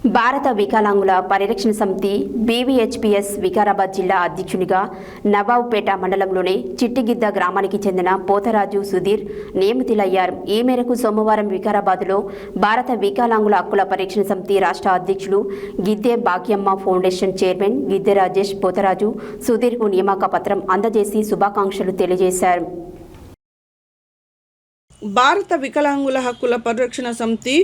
భారత వికలాంగుల పరిరక్షణ సమితి బీవీహెచ్పీఎస్ వికారాబాద్ జిల్లా అధ్యక్షునిగా నవాబ్పేట మండలంలోని చిట్టిగిద్ద గ్రామానికి చెందిన పోతరాజు సుధీర్ నియమితులయ్యారు. ఈ మేరకు సోమవారం వికారాబాద్లో భారత వికలాంగుల హక్కుల పరిరక్షణ సమితి రాష్ట్ర అధ్యక్షులు గిద్దె భాగ్యమ్మ ఫౌండేషన్ చైర్మన్ గిద్దె రాజేష్ పోతరాజు సుధీర్కు నియామక పత్రం అందజేసి శుభాకాంక్షలు తెలియజేశారు. భారత వికలాంగుల హక్కుల పరిరక్షణ సమితి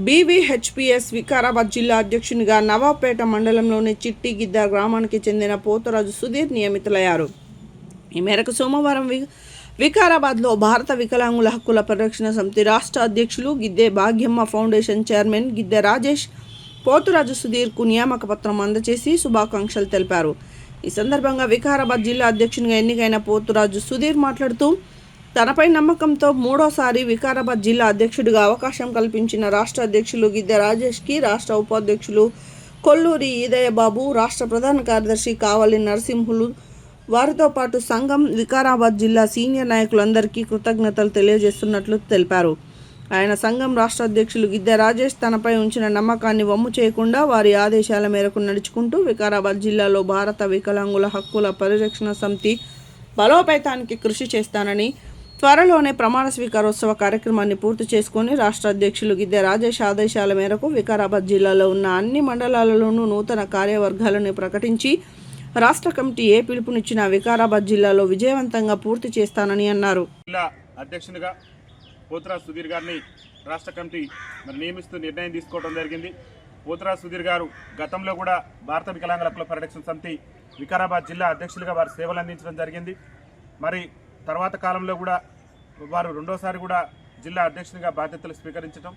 బీవీహెచ్పీఎస్ వికారాబాద్ జిల్లా అధ్యక్షునిగా నవాబ్పేట మండలంలోని చిట్టిగిద్ద గ్రామానికి చెందిన పోతరాజు సుధీర్ నియమితులయ్యారు. ఈ మేరకు సోమవారం వికారాబాద్లో భారత వికలాంగుల హక్కుల పరిరక్షణ సమితి రాష్ట్ర అధ్యక్షులు గిద్దె భాగ్యమ్మ ఫౌండేషన్ చైర్మన్ గిద్దె రాజేష్ పోతరాజు సుధీర్కు నియామక పత్రం అందజేసి శుభాకాంక్షలు తెలిపారు. ఈ సందర్భంగా వికారాబాద్ జిల్లా అధ్యక్షునిగా ఎన్నికైన పోతరాజు సుధీర్ మాట్లాడుతూ తనపై నమ్మకంతో మూడోసారి వికారాబాద్ జిల్లా అధ్యక్షుడిగా అవకాశం కల్పించిన రాష్ట్ర అధ్యక్షులు గిద్దె రాజేష్కి, రాష్ట్ర ఉపాధ్యక్షులు కొల్లూరి ఈదయ్యబాబు, రాష్ట్ర ప్రధాన కార్యదర్శి కావలి నరసింహులు, వారితో పాటు సంఘం వికారాబాద్ జిల్లా సీనియర్ నాయకులందరికీ కృతజ్ఞతలు తెలియజేస్తున్నట్లు తెలిపారు. ఆయన సంఘం రాష్ట్ర అధ్యక్షులు గిద్దె రాజేష్ తనపై ఉంచిన నమ్మకాన్ని వమ్ము చేయకుండా వారి ఆదేశాల మేరకు నడుచుకుంటూ వికారాబాద్ జిల్లాలో భారత వికలాంగుల హక్కుల పరిరక్షణ సమితి బలోపేతానికి కృషి చేస్తానని, త్వరలోనే ప్రమాణ స్వీకారోత్సవ కార్యక్రమాన్ని పూర్తి చేసుకుని రాష్ట్ర అధ్యక్షులు గిద్దె రాజేష్ ఆదేశాల మేరకు వికారాబాద్ జిల్లాలో ఉన్న అన్ని మండలాలలోనూ నూతన కార్యవర్గాలను ప్రకటించి రాష్ట్ర కమిటీ ఏ పిలుపునిచ్చిన వికారాబాద్ జిల్లాలో విజయవంతంగా పూర్తి చేస్తానని అన్నారు. జిల్లా అధ్యక్షునిగా పోతరాజు సుధీర్ గారిని రాష్ట్ర కమిటీ నియమిస్తూ నిర్ణయం తీసుకోవడం జరిగింది. పోతరాజు సుధీర్ గారు గతంలో కూడా భారత వికలాంగుల హక్కుల పరిరక్షణ సమితి వికారాబాద్ జిల్లా అధ్యక్షులుగా వారు సేవలు అందించడం జరిగింది. మరి తర్వాత కాలంలో కూడా వారు రెండోసారి కూడా జిల్లా అధ్యక్షునిగా బాధ్యతలు స్వీకరించడం,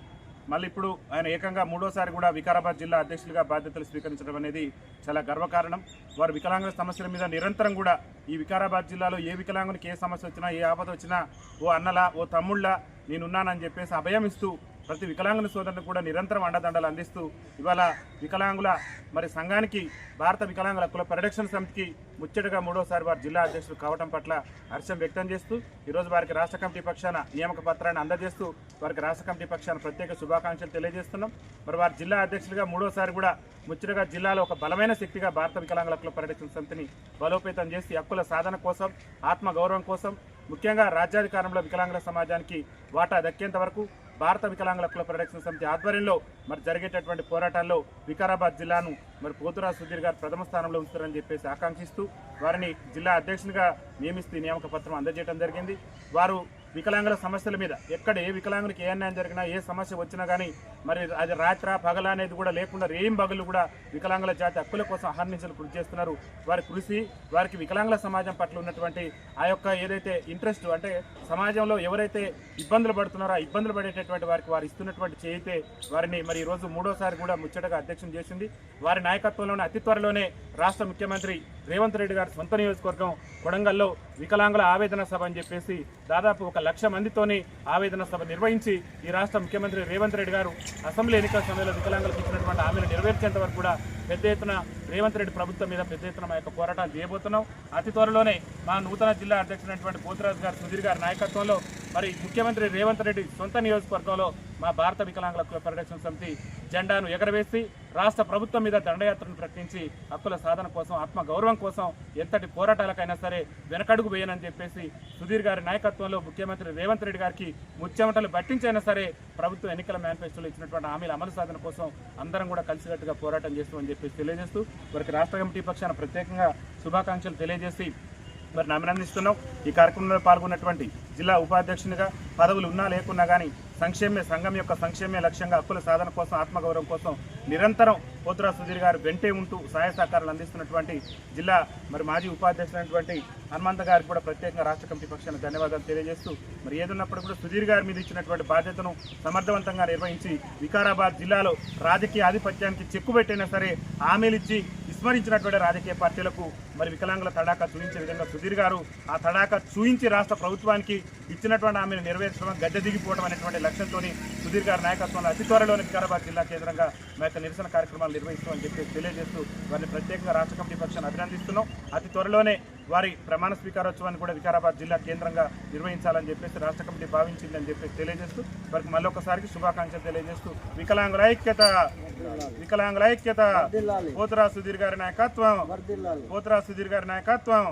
మళ్ళీ ఇప్పుడు ఆయన ఏకంగా మూడోసారి కూడా వికారాబాద్ జిల్లా అధ్యక్షులుగా బాధ్యతలు స్వీకరించడం అనేది చాలా గర్వకారణం. వారు వికలాంగుల సమస్యల మీద నిరంతరం కూడా ఈ వికారాబాద్ జిల్లాలో ఏ వికలాంగునికి ఏ సమస్య వచ్చినా, ఏ ఆపద వచ్చినా ఓ అన్నలా ఓ తమ్ముళ్ళ నేనున్నానని చెప్పేసి అభయం ఇస్తూ ప్రతి వికలాంగుల సోదరుని కూడా నిరంతరం అండదండలు అందిస్తూ ఇవాళ వికలాంగుల సంఘానికి భారత వికలాంగుల హక్కుల పరిరక్షణ సమితికి ముచ్చటగా మూడోసారి వారు జిల్లా అధ్యక్షులు కావడం పట్ల హర్షం వ్యక్తం చేస్తూ ఈరోజు వారికి రాష్ట్ర కమిటీ పక్షాన నియామక పత్రాన్ని అందజేస్తూ వారికి రాష్ట్ర కమిటీ పక్షాన ప్రత్యేక శుభాకాంక్షలు తెలియజేస్తున్నాం. మరి వారు జిల్లా అధ్యక్షులుగా మూడోసారి కూడా ముచ్చటగా జిల్లాలో ఒక బలమైన శక్తిగా భారత వికలాంగుల హక్కుల పరిరక్షణ సమితిని బలోపేతం చేసి హక్కుల సాధన కోసం, ఆత్మగౌరవం కోసం, ముఖ్యంగా రాజ్యాధికారంలో వికలాంగుల సమాజానికి వాటా దక్కేంత వరకు భారత వికలాంగుల హక్కుల పరిరక్షణ సమితి ఆధ్వర్యంలో జరిగేటటువంటి పోరాటాల్లో వికారాబాద్ జిల్లాను పోతరాజు సుధీర్ గారు ప్రథమ స్థానంలో ఉంచుతారని చెప్పేసి ఆకాంక్షిస్తూ వారిని జిల్లా అధ్యక్షునిగా నియమిస్తూ నియామక పత్రం అందజేయడం జరిగింది. వారు వికలాంగుల సమస్యల మీద ఎక్కడ ఏ వికలాంగునికి ఏ అన్యాయం జరిగినా, ఏ సమస్య వచ్చినా కానీ అది రాత్ర పగల అనేది కూడా లేకుండా రేం బగులు కూడా వికలాంగుల జాతి హక్కుల కోసం అహర్నిశలు కృషి చేస్తున్నారు. వారి కృషి వారికి వికలాంగుల సమాజం పట్ల ఉన్నటువంటి ఆ యొక్క ఏదైతే ఇంట్రెస్ట్, అంటే సమాజంలో ఎవరైతే ఇబ్బందులు పడుతున్నారో ఆ ఇబ్బందులు పడేటటువంటి వారికి వారు ఇస్తున్నటువంటి చేయితే వారిని ఈరోజు మూడోసారి కూడా ముచ్చటగా అధ్యక్షం చేసింది. వారి నాయకత్వంలోనే అతి త్వరలోనే రాష్ట్ర ముఖ్యమంత్రి రేవంత్ రెడ్డి గారి సొంత నియోజకవర్గం కొడంగల్లో వికలాంగుల ఆవేదన సభ అని చెప్పేసి దాదాపు 1,00,000 మందితోని ఆవేదన సభ నిర్వహించి ఈ రాష్ట్ర ముఖ్యమంత్రి రేవంత్ రెడ్డి గారు అసెంబ్లీ ఎన్నికల సమయంలో వికలాంగులకు ఇచ్చినటువంటి హామీలు నెరవేర్చేంత వరకు కూడా పెద్ద ఎత్తున రేవంత్ రెడ్డి ప్రభుత్వం మీద పెద్ద ఎత్తున మా యొక్క పోరాటాలు చేయబోతున్నాం. అతి త్వరలోనే మా నూతన జిల్లా అధ్యక్షుడైనటువంటి పోతరాజు గారు సుధీర్ గారి నాయకత్వంలో ముఖ్యమంత్రి రేవంత్ రెడ్డి సొంత నియోజకవర్గంలో మా భారత వికలాంగుల హక్కుల పరిరక్షణ సమితి జెండాను ఎగరవేసి రాష్ట్ర ప్రభుత్వం మీద దండయాత్రను ప్రకటించి హక్కుల సాధన కోసం, ఆత్మగౌరవం కోసం ఎంతటి పోరాటాలకైనా సరే వెనకడుగు వేయనని చెప్పేసి సుధీర్ గారి నాయకత్వంలో ముఖ్యమంత్రి రేవంత్ రెడ్డి గారికి ముచ్చెమటలు పట్టించైనా సరే ప్రభుత్వం ఎన్నికల మేనిఫెస్టోలో ఇచ్చినటువంటి హామీల అమలు సాధన కోసం అందరం కూడా కలిసికట్టుగా పోరాటం చేస్తామని చెప్పేసి తెలియజేస్తూ వారికి రాష్ట్ర కమిటీ పక్షాన ప్రత్యేకంగా శుభాకాంక్షలు తెలియజేసి అభినందిస్తున్నాం. ఈ కార్యక్రమంలో పాల్గొన్నటువంటి జిల్లా ఉపాధ్యక్షునిగా పదవులు ఉన్నా లేకున్నా కానీ సంఘం యొక్క సంక్షేమే లక్ష్యంగా హక్కుల సాధన కోసం, ఆత్మగౌరవం కోసం నిరంతరం పోతరాజు సుధీర్ గారు వెంటే ఉంటూ సహాయ సహకారాలు అందిస్తున్నటువంటి జిల్లా మాజీ ఉపాధ్యక్షుడైనటువంటి హనుమంత గారికి కూడా ప్రత్యేకంగా రాష్ట్ర కమిటీ పక్షాన ధన్యవాదాలు తెలియజేస్తూ ఏదున్నప్పుడు కూడా సుధీర్ గారి మీద ఇచ్చినటువంటి బాధ్యతను సమర్థవంతంగా నిర్వహించి వికారాబాద్ జిల్లాలో రాజకీయ ఆధిపత్యానికి చెక్కు పెట్టైనా సరే హామీలిచ్చి విస్మరించినటువంటి రాజకీయ పార్టీలకు వికలాంగుల తడాకా చూయించే విధంగా సుధీర్ గారు ఆ తడాకా చూయించి రాష్ట్ర ప్రభుత్వానికి ఇచ్చినటువంటి హామీని నెరవేర్చడం, గద్దె దిగిపోవడం అనేటువంటి లక్ష్యంతో సుధీర్ గారి నాయకత్వంలో అతి త్వరలోని వికారాబాద్ జిల్లా కేంద్రంగా మా యొక్క నిరసన కార్యక్రమాలు నిర్వహిస్తామని చెప్పి తెలియజేస్తూ వారిని ప్రత్యేకంగా రాష్ట్ర కమిటీ పక్షాన్ని అభినందిస్తున్నాం. అతి త్వరలోనే వారి ప్రమాణ స్వీకారోత్సవాన్ని కూడా వికారాబాద్ జిల్లా కేంద్రంగా నిర్వహించాలని చెప్పేసి రాష్ట్ర కమిటీ భావించిందని చెప్పేసి తెలియజేస్తూ వారికి మళ్ళొకసారికి శుభాకాంక్షలు తెలియజేస్తూ వికలాంగుల ఐక్యత వికలాంగుల ఐక్యత పోతురా సుధీర్ గారి నాయకత్వం పోతురా సుధీర్ గారి నాయకత్వం